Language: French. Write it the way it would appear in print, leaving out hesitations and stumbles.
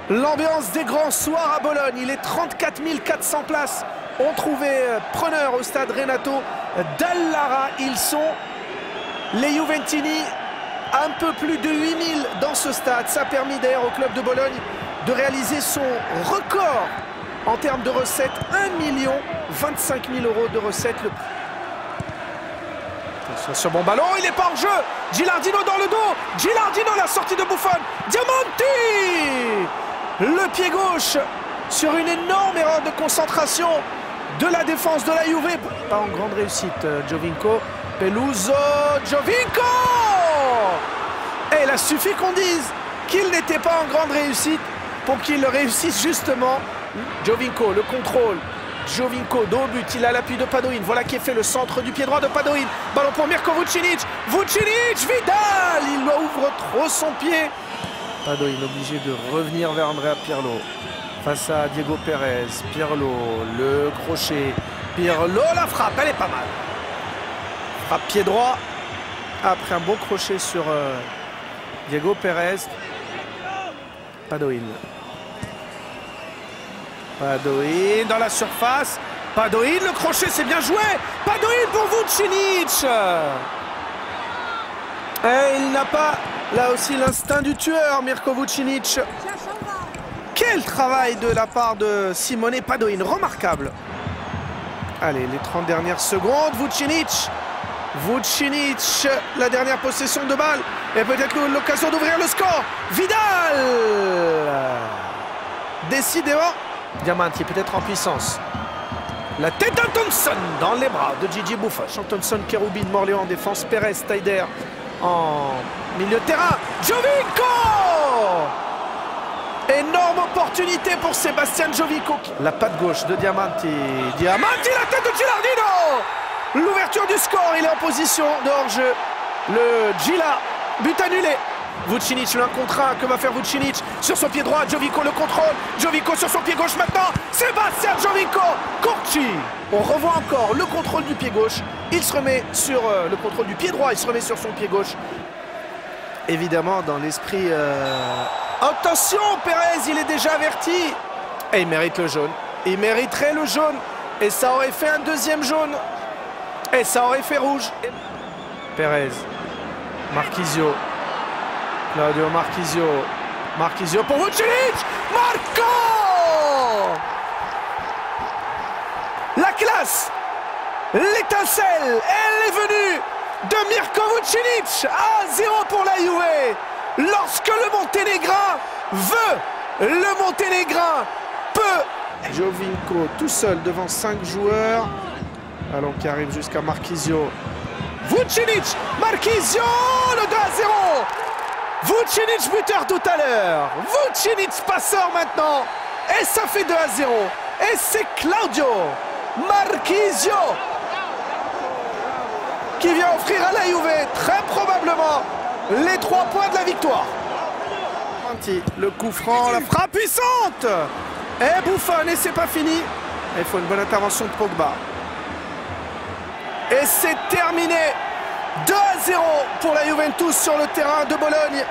L'ambiance des grands soirs à Bologne. Il est 34 400 places ont trouvé preneur au stade Renato Dallara. Ils sont, les Juventini, un peu plus de 8000 dans ce stade. Ça a permis d'ailleurs au club de Bologne de réaliser son record en termes de recettes. 1 025 000 € de recettes. Attention, ce bon ballon, il n'est pas en jeu. Gilardino dans le dos. Gilardino, la sortie de Buffon. Diamanti, le pied gauche sur une énorme erreur de concentration de la défense de la Juve. Pas en grande réussite, Giovinco. Peluso, Giovinco. Et il a suffi qu'on dise qu'il n'était pas en grande réussite pour qu'il réussisse justement. Giovinco, le contrôle. Giovinco, dos au but, il a l'appui de Padoin. Voilà qui est fait le centre du pied droit de Padoin. Ballon pour Mirko Vucinic. Vucinic, Vidal, il ouvre trop son pied. Padoin obligé de revenir vers Andrea Pirlo. Face à Diego Pérez. Pirlo, le crochet. Pirlo, la frappe, elle est pas mal. Frappe pied droit. Après un bon crochet sur Diego Pérez. Padoin. Padoin dans la surface. Padoin, le crochet, c'est bien joué. Padoin pour Vucinic. Et il n'a pas, là aussi, l'instinct du tueur, Mirko Vucinic. Quel travail de la part de Simone Padoin, remarquable. Allez, les 30 dernières secondes, Vucinic. Vucinic, la dernière possession de balle. Et peut-être l'occasion d'ouvrir le score. Vidal. Décidément. Diamanti peut-être en puissance. La tête d'Antonson dans les bras de Gigi Buffon. Antonson, Cherubin, Morléon en défense. Perez, Taider en milieu de terrain. Giovinco. Énorme opportunité pour Sébastien Giovinco. La patte gauche de Diamanti. Diamanti, la tête de Gilardino. L'ouverture du score, il est en position de hors-jeu. Le Gila, but annulé. Vucinic, le 1 contre 1, que va faire Vucinic sur son pied droit, Giovinco le contrôle, Giovinco sur son pied gauche maintenant, Sébastien Giovinco, Corci. On revoit encore le contrôle du pied gauche, il se remet sur le contrôle du pied droit, il se remet sur son pied gauche. Évidemment dans l'esprit... Attention, Pérez, il est déjà averti. Et il mérite le jaune, il mériterait le jaune, et ça aurait fait un deuxième jaune, et ça aurait fait rouge. Pérez, Marchisio. Claudio Marchisio. Marchisio pour Vucinic. Marco. La classe. L'étincelle. Elle est venue de Mirko Vucinic. À 0 pour la Juve. Lorsque le Monténégrin veut, le Monténégrin peut. Giovinco tout seul devant 5 joueurs. Ballon qui arrive jusqu'à Marchisio. Vucinic. Marchisio. Le 2 à 0. Vucinic buteur tout à l'heure. Vucinic passeur maintenant. Et ça fait 2 à 0. Et c'est Claudio Marchisio qui vient offrir à la Juve très probablement les 3 points de la victoire. Le coup franc, la frappe puissante. Et Buffon, et c'est pas fini. Il faut une bonne intervention de Pogba. Et c'est terminé. 2 à 0 pour la Juventus sur le terrain de Bologne.